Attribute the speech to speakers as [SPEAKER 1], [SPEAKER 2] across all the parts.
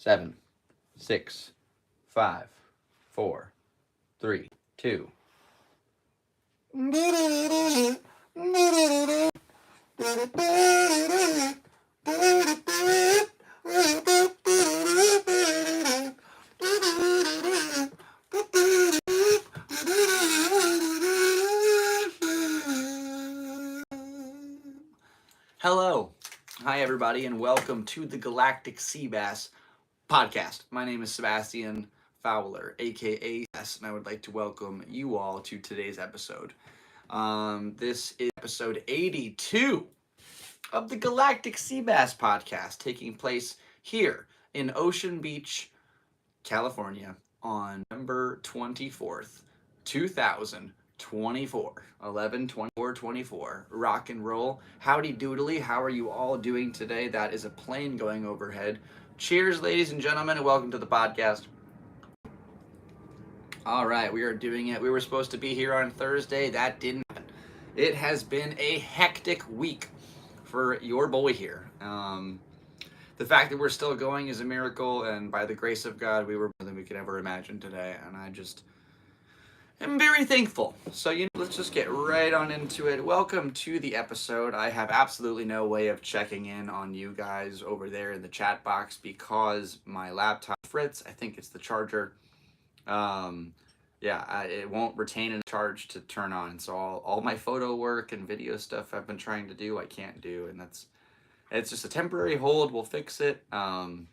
[SPEAKER 1] 7, 6, 5, 4, 3, 2. Hello. Hi, everybody, and welcome to the Galactic Seabass Podcast. My name is Sebastian Fowler, aka S, and I would like to welcome you all to today's episode. This is episode 82 of the Galactic Seabass Podcast, taking place here in Ocean Beach, California, on November 24th, 2024, 11/24/24. Rock and roll. Howdy doodly. How are you all doing today? That is a plane going overhead. Cheers, ladies and gentlemen, and welcome to the podcast. All right, we are doing it. We were supposed to be here on Thursday. That didn't happen. It has been a hectic week for your boy here. The fact that we're still going is a miracle, and by the grace of God, we were more than we could ever imagine today, and I just am very thankful. So, let's just get right on into it. Welcome to the episode. I have absolutely no way of checking in on you guys over there in the chat box because my laptop frits. I think it's the charger. It won't retain a charge to turn on. So all my photo work and video stuff I've been trying to do, I can't do, and it's just a temporary hold. We'll fix it. To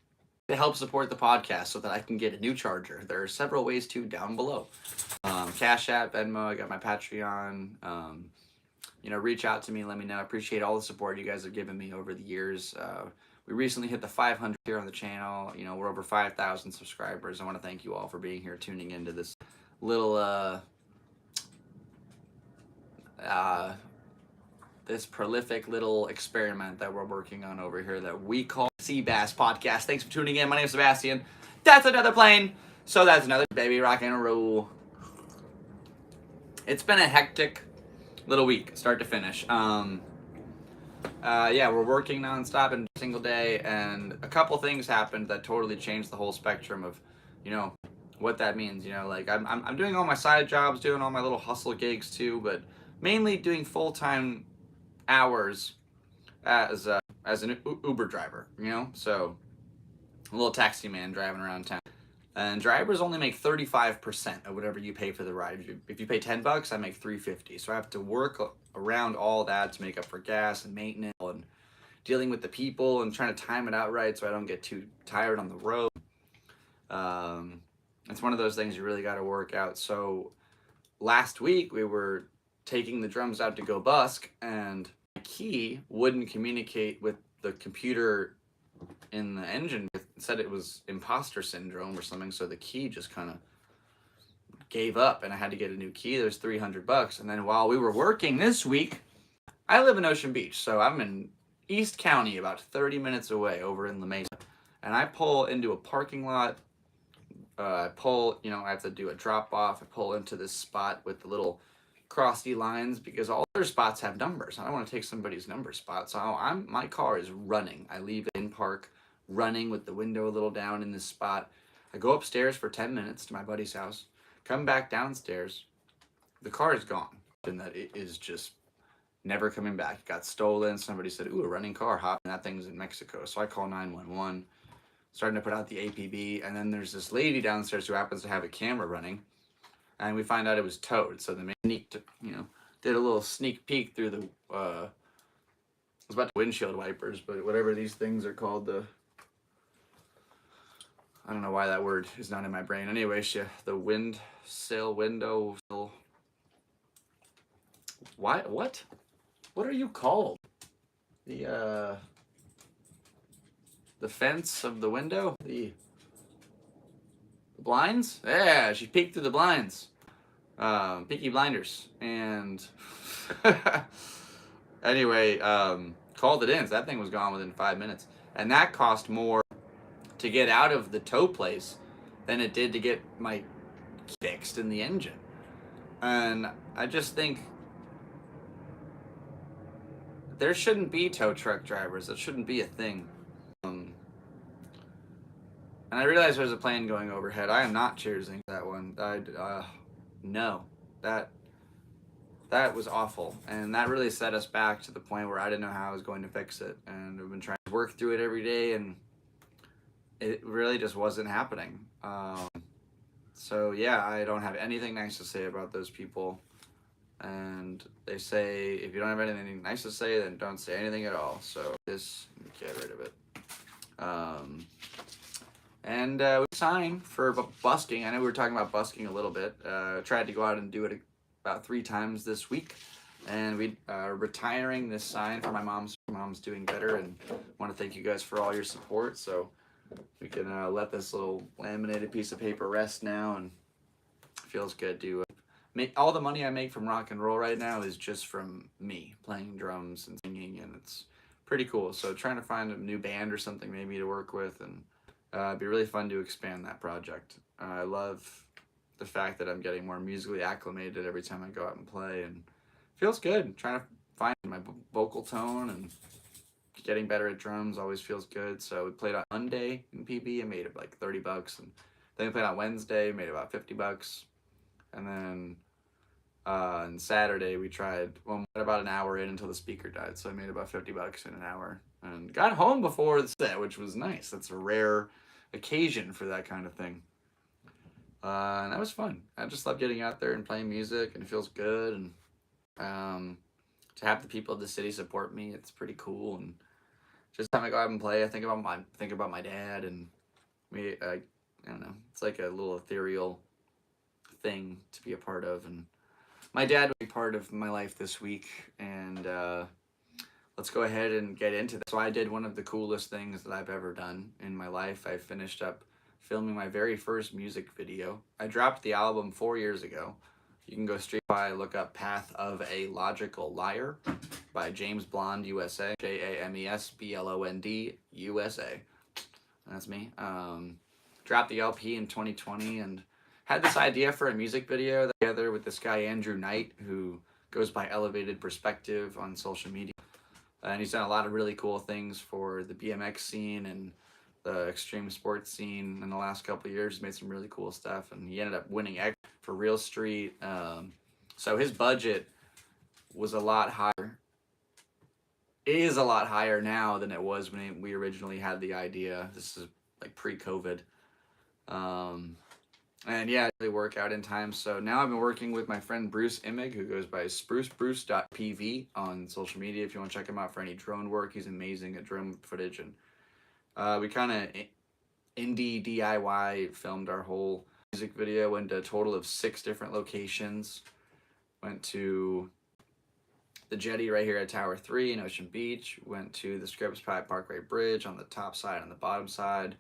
[SPEAKER 1] help support the podcast so that I can get a new charger. There are several ways to down below. Cashapp, Venmo, I got my Patreon. Reach out to me, let me know. I appreciate all the support you guys have given me over the years. We recently hit the 500 here on the channel. We're over 5,000 subscribers. I want to thank you all for being here, tuning into this little this prolific little experiment that we're working on over here that we call Seabass Podcast. Thanks for tuning in. My name is Sebastian. That's another plane. So that's another baby, rock and roll. It's been a hectic little week, start to finish. We're working nonstop every single day, and a couple things happened that totally changed the whole spectrum of, what that means. I'm doing all my side jobs, doing all my little hustle gigs too, but mainly doing full-time hours as an Uber driver, so a little taxi man driving around town. And drivers only make 35% of whatever you pay for the ride. If you pay $10, I make $3.50. So I have to work around all that to make up for gas and maintenance and dealing with the people and trying to time it out right so I don't get too tired on the road. It's one of those things you really got to work out. So last week we were taking the drums out to go busk, and my key wouldn't communicate with the computer in the engine. It said it was imposter syndrome or something, so the key just kind of gave up, and I had to get a new key. There's $300. And then while we were working this week, I live in Ocean Beach, so I'm in East County, about 30 minutes away, over in La Mesa, and I pull into a parking lot. I have to do a drop off. I pull into this spot with the little crossy lines because all other spots have numbers. I don't want to take somebody's number spot, so my car is running. I leave it in park, running with the window a little down in this spot. I go upstairs for 10 minutes to my buddy's house, come back downstairs. The car is gone, and that it is just never coming back. It got stolen. Somebody said, "Ooh, a running car, hot," and that thing's in Mexico. So I call 911. Starting to put out the APB, and then there's this lady downstairs who happens to have a camera running, and we find out it was towed. So the did a little sneak peek through the it was about the windshield wipers, but whatever these things are called, I don't know why that word is not in my brain. Anyway, the window. What are you called? The fence of the window? The blinds? Yeah, she peeked through the blinds. Peaky Blinders. And anyway, called it in. So that thing was gone within 5 minutes. And that cost more to get out of the tow place than it did to get my fixed in the engine. And I just think there shouldn't be tow truck drivers. That shouldn't be a thing. And I realized there's a plane going overhead. I am not cheersing that one. No, that that was awful, and that really set us back to the point where I didn't know how I was going to fix it, and I've been trying to work through it every day, and it really just wasn't happening. So yeah, I don't have anything nice to say about those people. And they say if you don't have anything nice to say, then don't say anything at all. So just get rid of it. And we signed for busking. I know we were talking about busking a little bit. Tried to go out and do it about 3 times this week. And we are retiring this sign for my mom's. Mom's doing better, and want to thank you guys for all your support. So we can let this little laminated piece of paper rest now, and it feels good to make. All the money I make from rock and roll right now is just from me playing drums and singing, and it's pretty cool. So trying to find a new band or something maybe to work with, and it'd be really fun to expand that project. I love the fact that I'm getting more musically acclimated every time I go out and play, and it feels good. Trying to find my vocal tone and getting better at drums always feels good. So we played on Monday in PB and made it like $30, and then we played on Wednesday, made about $50, and then on Saturday we tried. Well, we got about an hour in until the speaker died, so I made about $50 in an hour, and got home before the set, which was nice. That's a rare occasion for that kind of thing. And that was fun. I just love getting out there and playing music, and it feels good. And to have the people of the city support me, it's pretty cool. And just time I go out and play, I think about my dad, and me. I don't know. It's like a little ethereal thing to be a part of, and my dad will be part of my life this week. And let's go ahead and get into this. So I did one of the coolest things that I've ever done in my life. I finished up filming my very first music video. I dropped the album 4 years ago. You can go straight by, look up Path of a Logical Liar by James Blonde USA, JamesBlond USA. That's me. Dropped the LP in 2020 and had this idea for a music video together with this guy Andrew Knight, who goes by Elevated Perspective on social media. And he's done a lot of really cool things for the BMX scene and the extreme sports scene in the last couple of years. He's made some really cool stuff, and he ended up winning X for Real Street. So his budget was a lot higher. It is a lot higher now than it was when we originally had the idea. This is like pre-COVID. And yeah, they work out in time. So now I've been working with my friend Bruce Imig, who goes by sprucebruce.pv on social media. If you want to check him out for any drone work, he's amazing at drone footage. And we kind of indie DIY filmed our whole music video. Went to a total of 6 different locations. Went to the jetty right here at Tower 3 in Ocean Beach. Went to the Scripps Pie Parkway Bridge on the top side and the bottom side.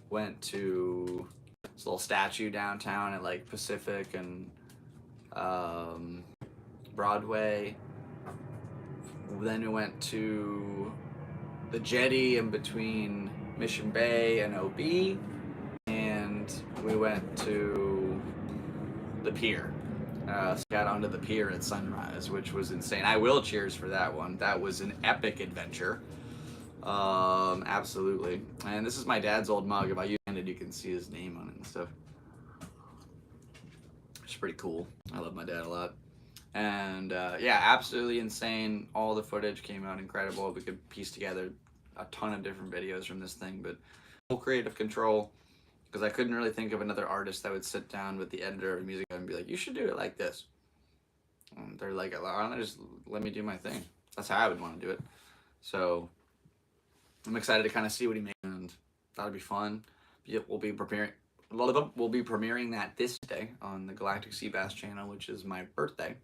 [SPEAKER 1] Went to this little statue downtown at like Pacific and Broadway. Then we went to the jetty in between Mission Bay and OB, and we went to the pier. Got onto the pier at sunrise, which was insane. I will cheers for that one. That was an epic adventure. Absolutely. And this is my dad's old mug. If I use it, you can see his name on it and stuff. It's pretty cool. I love my dad a lot. And yeah, absolutely insane. All the footage came out incredible. We could piece together a ton of different videos from this thing, but full creative control, because I couldn't really think of another artist that would sit down with the editor of music and be like, you should do it like this. And they're like, why don't just let me do my thing? That's how I would want to do it. So I'm excited to kind of see what he made, and that'll be fun. We'll be premiering that this day on the Galactic Seabass Channel, which is my birthday.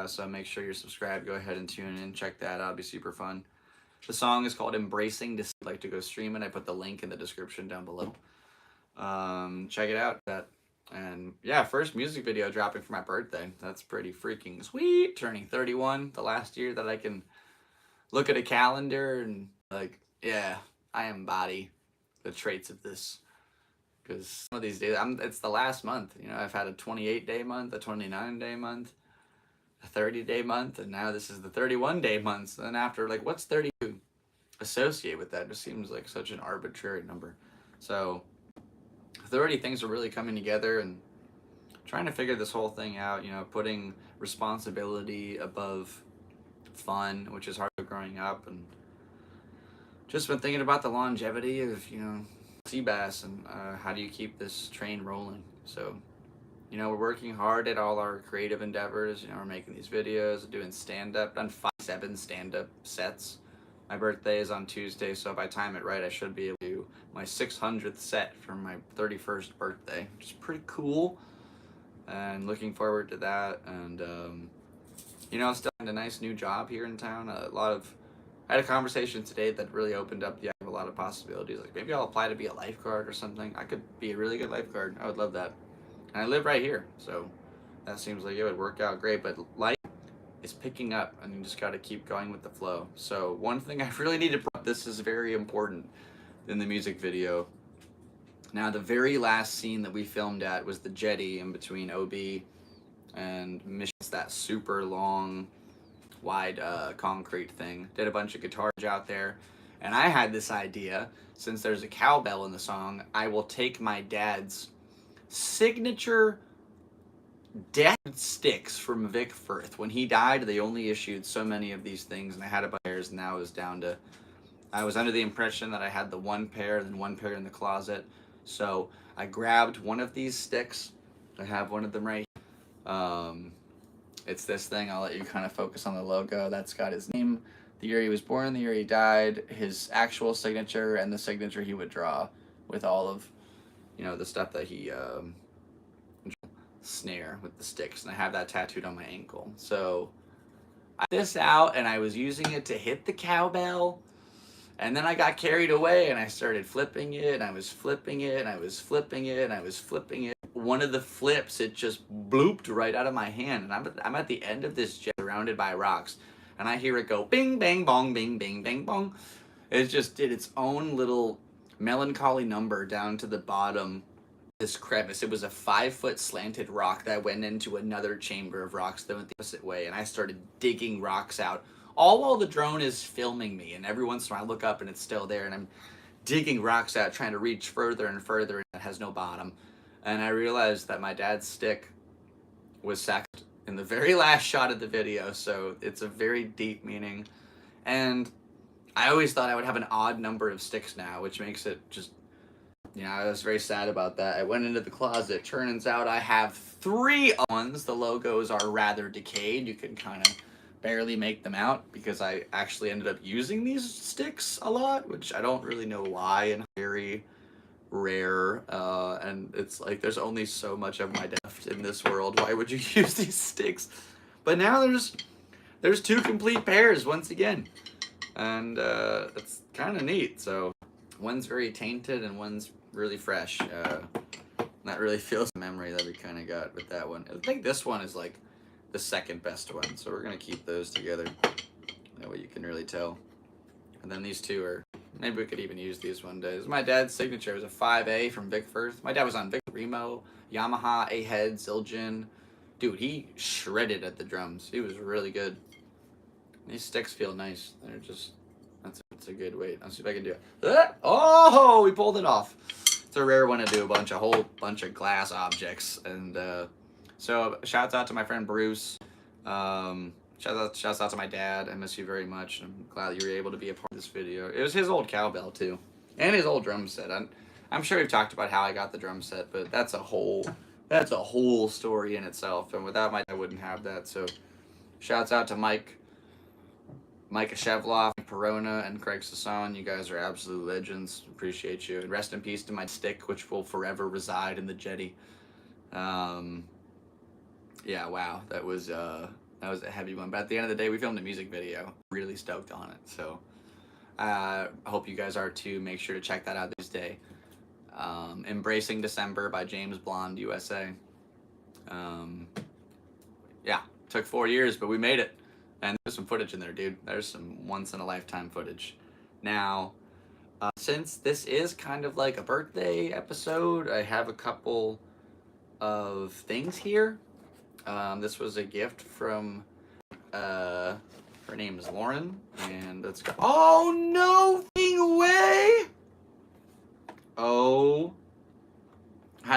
[SPEAKER 1] So make sure you're subscribed. Go ahead and tune in. Check that out. It'll be super fun. The song is called Embracing Dis. If you'd like to go stream it, I put the link in the description down below. Check it out. And yeah, first music video dropping for my birthday. That's pretty freaking sweet. Turning 31, the last year that I can look at a calendar and like, yeah, I embody the traits of this. Because some of these days, it's the last month. You know, I've had a 28-day month, a 29-day month, a 30-day month, and now this is the 31-day month. And after, like, what's 32 associate with that? It just seems like such an arbitrary number. So But already things are really coming together, and trying to figure this whole thing out, putting responsibility above fun, which is hard growing up, and just been thinking about the longevity of, sea bass, and how do you keep this train rolling. So, we're working hard at all our creative endeavors. We're making these videos, doing stand-up, done 7 stand-up sets. My birthday is on Tuesday, so if I time it right, I should be able to do my 600th set for my 31st birthday, which is pretty cool. And looking forward to that. And, still in a nice new job here in town. I had a conversation today that really opened up a lot of possibilities. Like, maybe I'll apply to be a lifeguard or something. I could be a really good lifeguard. I would love that. And I live right here, so that seems like it would work out great. But life is picking up, and you just got to keep going with the flow. So one thing I really need to bring up, this is very important in the music video. Now, the very last scene that we filmed at was the jetty in between OB and Mission's, that super long, wide concrete thing. Did a bunch of guitars out there, and I had this idea, since there's a cowbell in the song, I will take my dad's signature death sticks from Vic Firth. When he died, they only issued so many of these things, and I had a bunch of pairs, and now it was down to, I was under the impression that I had the one pair, and then one pair in the closet. So I grabbed one of these sticks. I have one of them right here. It's this thing. I'll let you kind of focus on the logo. That's got his name, the year he was born, the year he died, his actual signature, and the signature he would draw with all of, the stuff that he snare with the sticks. And I have that tattooed on my ankle. So I took this out, and I was using it to hit the cowbell. And then I got carried away, and I started flipping it, and I was flipping it, and I was flipping it, and I was flipping it. One of the flips, it just blooped right out of my hand, and I'm at the end of this jet surrounded by rocks, and I hear it go bing, bang, bong, bing, bing, bang, bong. It just did its own little melancholy number down to the bottom of this crevice. It was a 5-foot slanted rock that went into another chamber of rocks that went the opposite way, and I started digging rocks out, all while the drone is filming me, and every once in a while I look up and it's still there, and I'm digging rocks out, trying to reach further and further, and it has no bottom. And I realized that my dad's stick was sacked in the very last shot of the video, so it's a very deep meaning. And I always thought I would have an odd number of sticks now, which makes it just, I was very sad about that. I went into the closet. Turns out I have 3 ones. The logos are rather decayed. You can kind of barely make them out because I actually ended up using these sticks a lot, which I don't really know why, and very rare, and it's like there's only so much of my deft in this world. Why would you use these sticks? But now there's 2 complete pairs once again, and it's kind of neat. So one's very tainted and one's really fresh. That really feels the memory that we kind of got with that one. I think this one is like the second best one, so we're gonna keep those together. That way you can really tell. And then these 2 are, maybe we could even use these one day. This is my dad's signature. It was a 5A from Vic Firth. My dad was on Vic, Remo, Yamaha, A-Head, Zildjian. Dude, he shredded at the drums. He was really good. These sticks feel nice. They're just, that's a good weight. Let's see if I can do it. Oh, we pulled it off. It's a rare one to do a whole bunch of glass objects. And so shouts out to my friend Bruce. Shouts out to my dad. I miss you very much. I'm glad you were able to be a part of this video. It was his old cowbell too, and his old drum set. I'm sure we've talked about how I got the drum set, but that's a whole story in itself. And without my dad, I wouldn't have that. So, shouts out to Mike Shevloff, Perona, and Craig Sasson. You guys are absolute legends. Appreciate you. And rest in peace to my stick, which will forever reside in the jetty. Yeah, wow, that was a heavy one. But at the end of the day, we filmed a music video. Really stoked on it. So I hope you guys are too. Make sure to check that out this day. Embracing December by James Blonde, USA. Yeah, took 4 years, but we made it. And there's some footage in there, dude. There's some once-in-a-lifetime footage. Now, since this is kind of like a birthday episode, I have a couple of things here. This was a gift from, her name is Lauren, and let's go. Oh, no way! Oh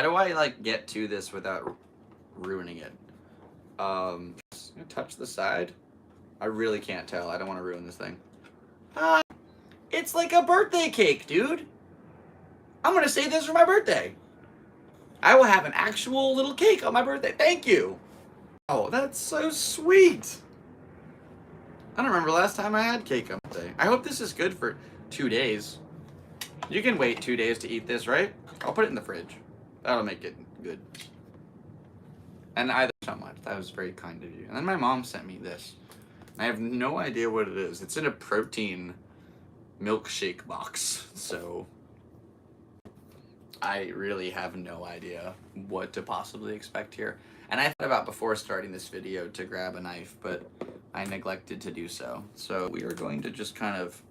[SPEAKER 1] do I, like, get to this without ruining it? Just gonna touch the side. I really can't tell. I don't want to ruin this thing. It's like a birthday cake, dude. I'm gonna save this for my birthday. I will have an actual little cake on my birthday. Thank you. Oh, that's so sweet. I don't remember last time I had cake on my birthday. I hope this is good for 2 days. You can wait 2 days to eat this, right? I'll put it in the fridge. That'll make it good. And I so much. That was very kind of you. And then my mom sent me this. I have no idea what it is. It's in a protein milkshake box. So I really have no idea what to possibly expect here. And I thought about before starting this video to grab a knife, but I neglected to do so. So we are going to just kind of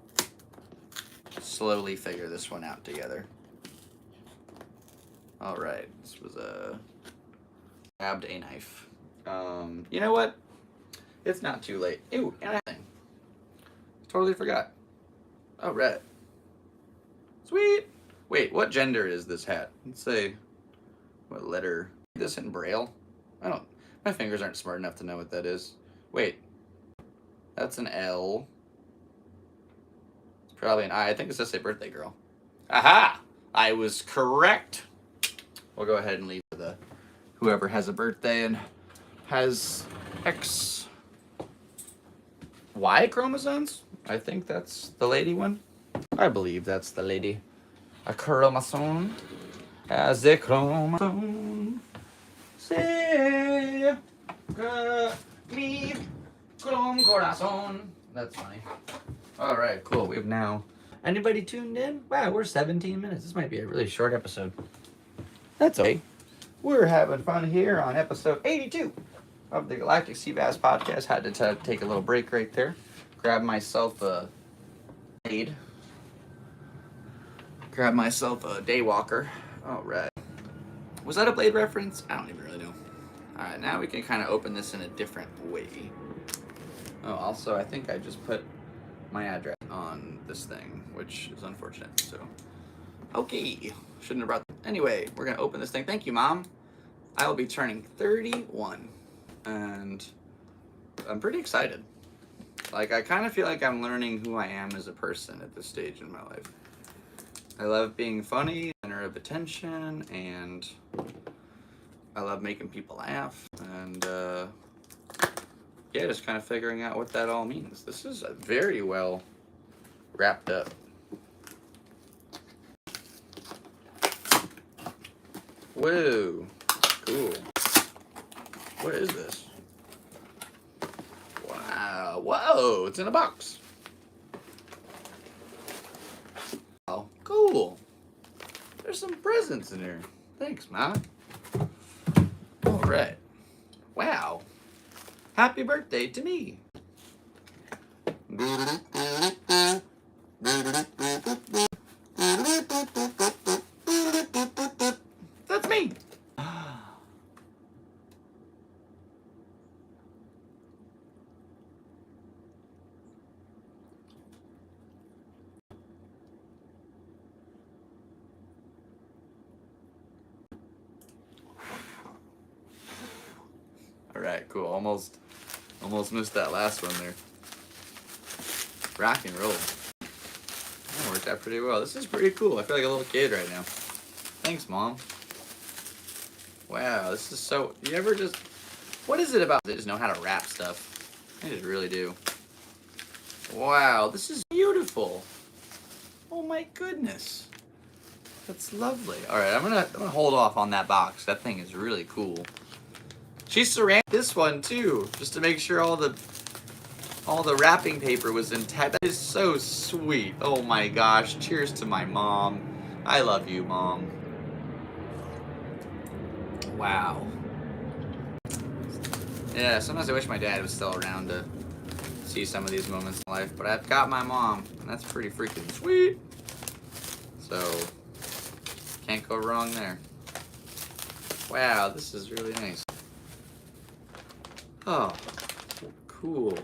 [SPEAKER 1] slowly figure this one out together. All right, this was grabbed a knife. You know what? It's not too late. Ew, anything. Totally forgot. Oh, red. Sweet. Wait, what gender is this hat? Let's say, what letter? This in Braille? My fingers aren't smart enough to know what that is. Wait, that's an L. It's probably an I. I think it's just a birthday girl. Aha! I was correct. We'll go ahead and leave the whoever has a birthday and has XY chromosomes. I think that's the lady one. I believe that's the lady. A chromosome has a chromosome. Say mi corazón. That's funny. All right, cool. We've now. Anybody tuned in? Wow, we're 17 minutes. This might be a really short episode. That's okay. We're having fun here on episode 82 of the Galactic Seabass Podcast. Had to take a little break right there. Grab myself a blade. Grab myself a daywalker. All right. Was that a Blade reference? I don't even really know. All right, now we can kind of open this in a different way. Oh, also, I think I just put my address on this thing, which is unfortunate. So, okay. Shouldn't have brought. Anyway, we're gonna open this thing. Thank you, Mom. I will be turning 31, and I'm pretty excited. Like, I kind of feel like I'm learning who I am as a person at this stage in my life. I love being funny, center of attention, and I love making people laugh, and yeah, just kind of figuring out what that all means. This is very well wrapped up. Whoa, cool. What is this? Wow, whoa, it's in a box. Oh, cool. There's some presents in here. Thanks, Ma. All right. Wow. Happy birthday to me. That's me. All right, cool. Almost missed that last one there. Rock and roll. That worked out pretty well. This is pretty cool. I feel like a little kid right now. Thanks, Mom. Wow, this is so... You ever just... What is it about? They just know how to wrap stuff. They just really do. Wow, this is beautiful. Oh my goodness. That's lovely. All right, I'm gonna hold off on that box. That thing is really cool. She ceramic this one too, just to make sure all the wrapping paper was intact. That is so sweet. Oh my gosh. Cheers to my mom. I love you, Mom. Wow. Yeah, sometimes I wish my dad was still around to see some of these moments in life, but I've got my mom, and that's pretty freaking sweet. So, can't go wrong there. Wow, this is really nice. Oh, cool.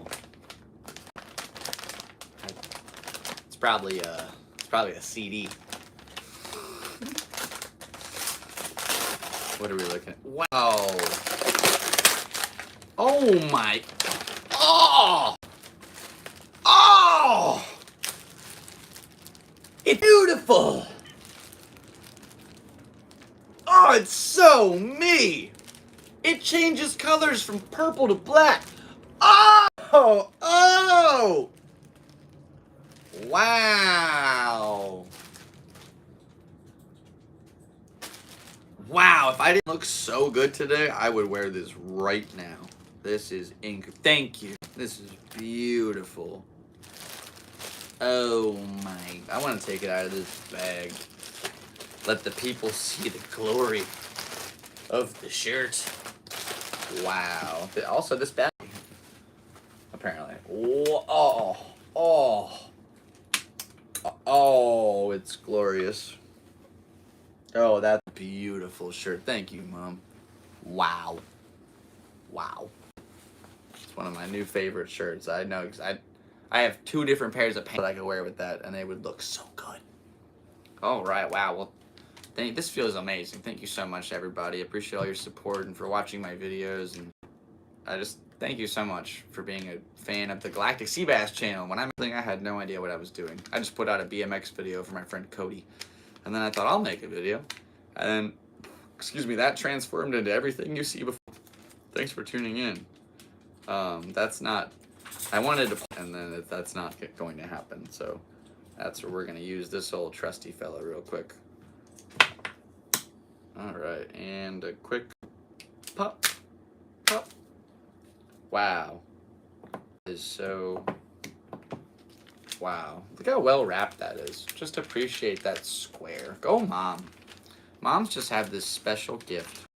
[SPEAKER 1] It's probably a CD. What are we looking at? Wow. Oh my. Oh. Oh. It's beautiful. Oh, it's so me. It changes colors from purple to black. Oh. Oh. Wow. Wow, if I didn't look so good today, I would wear this right now. This is thank you. This is beautiful. Oh my, I want to take it out of this bag. Let the people see the glory of the shirt. Wow. Also, this bag, apparently. Oh, oh, it's glorious. Oh, that's a beautiful shirt. Thank you, Mom. Wow. Wow. It's one of my new favorite shirts. I know, I have 2 different pairs of pants that I could wear with that, and they would look so good. All right, wow. Well, this feels amazing. Thank you so much, everybody. I appreciate all your support and for watching my videos. And I just thank you so much for being a fan of the Galactic Seabass Channel. When I had no idea what I was doing. I just put out a BMX video for my friend Cody. And then I thought I'll make a video. And then, excuse me, that transformed into everything you see before. Thanks for tuning in. That's not, I wanted to, and then that's not going to happen. So that's where we're going to use this old trusty fella real quick. All right, and a quick pop, pop. Wow. That is so, wow. Look how well wrapped that is. Just appreciate that square. Go, Mom. Moms just have this special gift.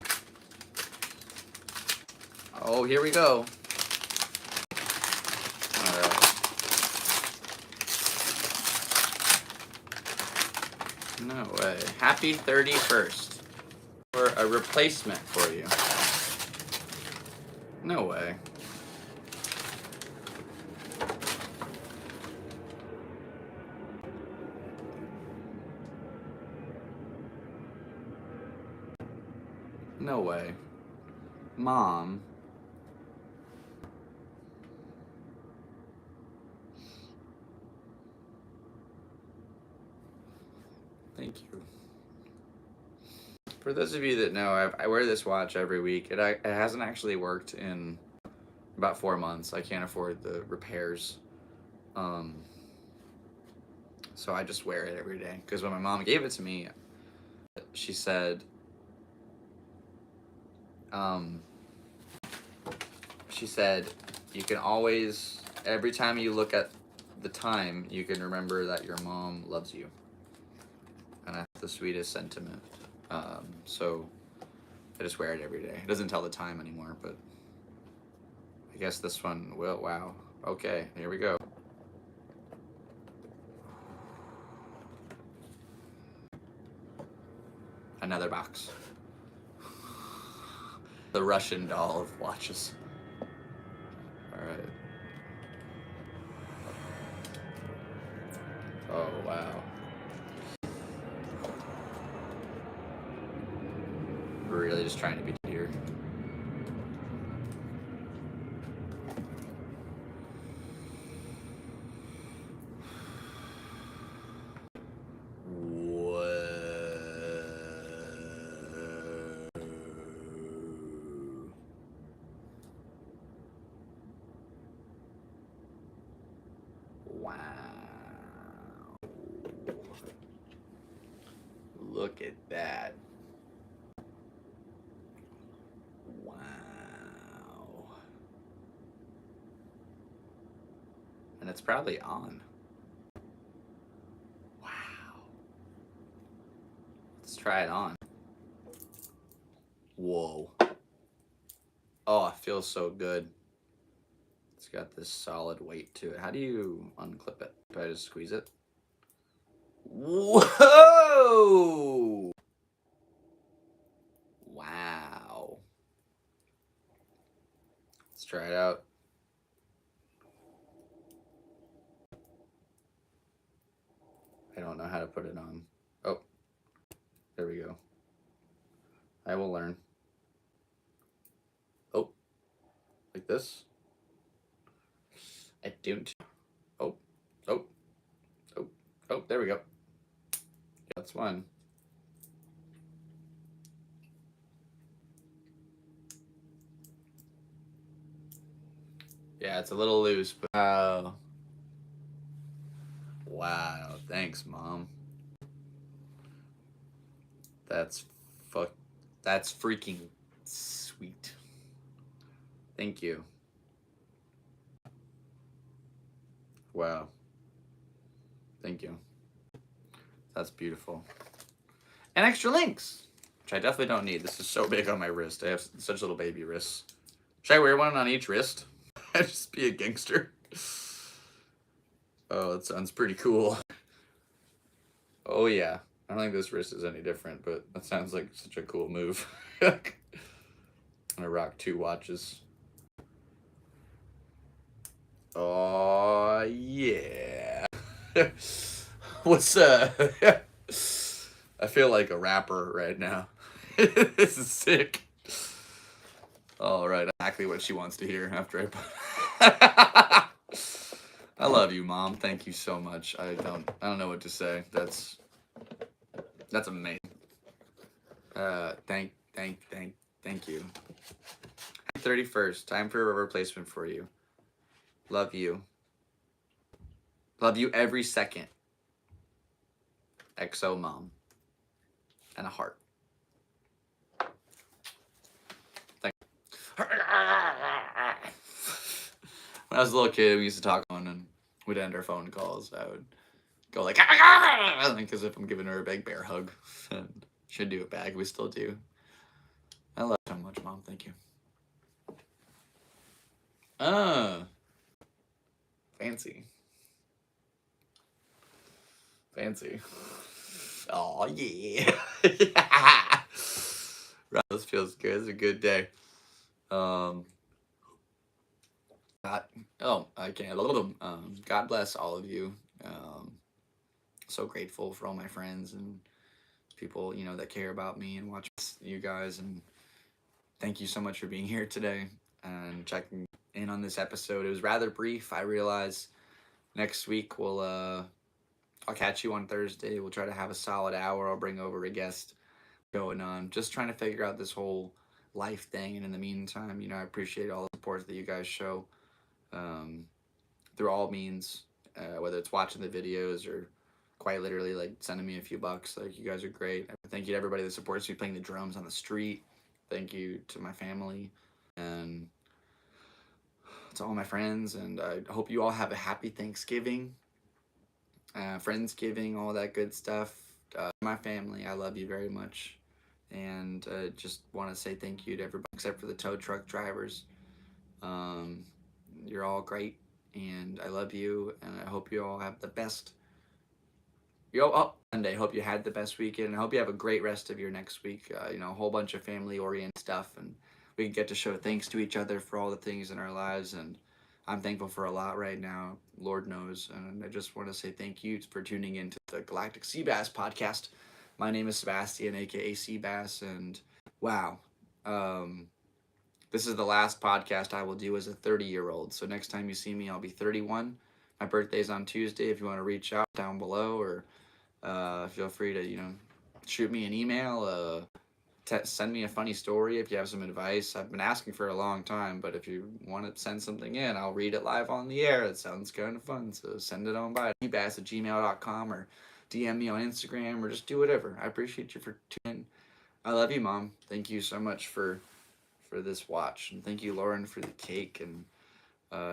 [SPEAKER 1] Oh, here we go. All right. No way. Happy 31st. Or a replacement for you. No way. No way. Mom. Thank you. For those of you that know, I wear this watch every week. It hasn't actually worked in about 4 months. I can't afford the repairs. So I just wear it every day. Because when my mom gave it to me, she said, you can always, every time you look at the time, you can remember that your mom loves you. And that's the sweetest sentiment. So I just wear it every day. It doesn't tell the time anymore, but I guess this one will. Wow. Okay, here we go. Another box. The Russian doll of watches. All right. Oh, wow. We're really just trying to be here. Wow. Look at that. Wow. And it's probably on. Wow. Let's try it on. Whoa. Oh, it feels so good. It's got this solid weight to it. How do you unclip it? Do I just squeeze it? Whoa! Wow. Let's try it out. I don't know how to put it on. Oh, there we go. I will learn. Oh, like this? I don't. Oh, oh, oh, oh, there we go. That's one. Yeah, it's a little loose, but wow. Wow, thanks, Mom. That's that's freaking sweet. Thank you. Wow. Thank you. That's beautiful. And extra links, which I definitely don't need. This is so big on my wrist. I have such little baby wrists. Should I wear one on each wrist? I'd just be a gangster. Oh, that sounds pretty cool. Oh, yeah. I don't think this wrist is any different, but that sounds like such a cool move. I'm gonna rock 2 watches. Oh, yeah. What's I feel like a rapper right now. This is sick. All right, exactly what she wants to hear after I put. I love you, Mom. Thank you so much. I don't know what to say. That's amazing. Thank you. 31st. Time for a replacement for you. Love you. Love you every second. XO Mom. And a heart. Thank you. When I was a little kid, we used to talk on and we'd end our phone calls. I would go like, as if I'm giving her a big bear hug. And she'd do it back. We still do. I love you so much, Mom. Thank you. Fancy. Oh, yeah. Right, this feels good. It's a good day. God bless all of you. So grateful for all my friends and people, that care about me and watch you guys. And thank you so much for being here today and checking in on this episode. It was rather brief. I realize next week I'll catch you on Thursday. We'll try to have a solid hour. I'll bring over a guest going on. Just trying to figure out this whole life thing. And in the meantime, I appreciate all the support that you guys show through all means, whether it's watching the videos or quite literally like sending me a few bucks. Like, you guys are great. Thank you to everybody that supports me playing the drums on the street. Thank you to my family and to all my friends. And I hope you all have a happy Thanksgiving, Friendsgiving, all that good stuff. My family, I love you very much. And just want to say thank you to everybody except for the tow truck drivers. You're all great, and I love you, and I hope you all have the best. Sunday. Hope you had the best weekend. I hope you have a great rest of your next week. A whole bunch of family-oriented stuff, and we can get to show thanks to each other for all the things in our lives. And I'm thankful for a lot right now, Lord knows. And I just want to say thank you for tuning into the Galactic Seabass Podcast. My name is Sebastian, aka Seabass, and wow, this is the last podcast I will do as a 30-year-old. So next time you see me, I'll be 31. My birthday's on Tuesday. If you want to reach out down below, or feel free to shoot me an email, send me a funny story if you have some advice. I've been asking for a long time, but if you want to send something in, I'll read it live on the air. It sounds kind of fun, so send it on by seabass@gmail.com, or DM me on Instagram, or just do whatever. I appreciate you for tuning in. I love you, Mom. Thank you so much for this watch, and thank you, Lauren, for the cake, and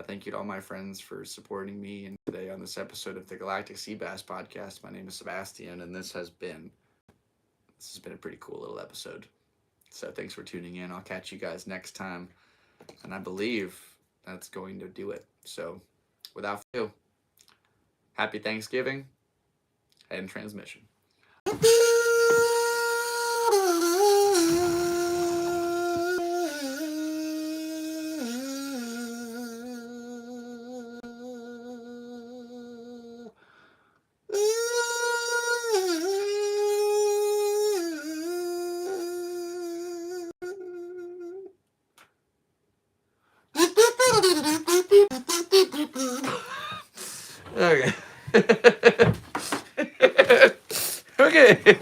[SPEAKER 1] thank you to all my friends for supporting me and today on this episode of the Galactic Seabass Podcast. My name is Sebastian, and this has been a pretty cool little episode. So thanks for tuning in. I'll catch you guys next time, and I believe that's going to do it. So without further ado, happy Thanksgiving and transmission. Okay. Okay.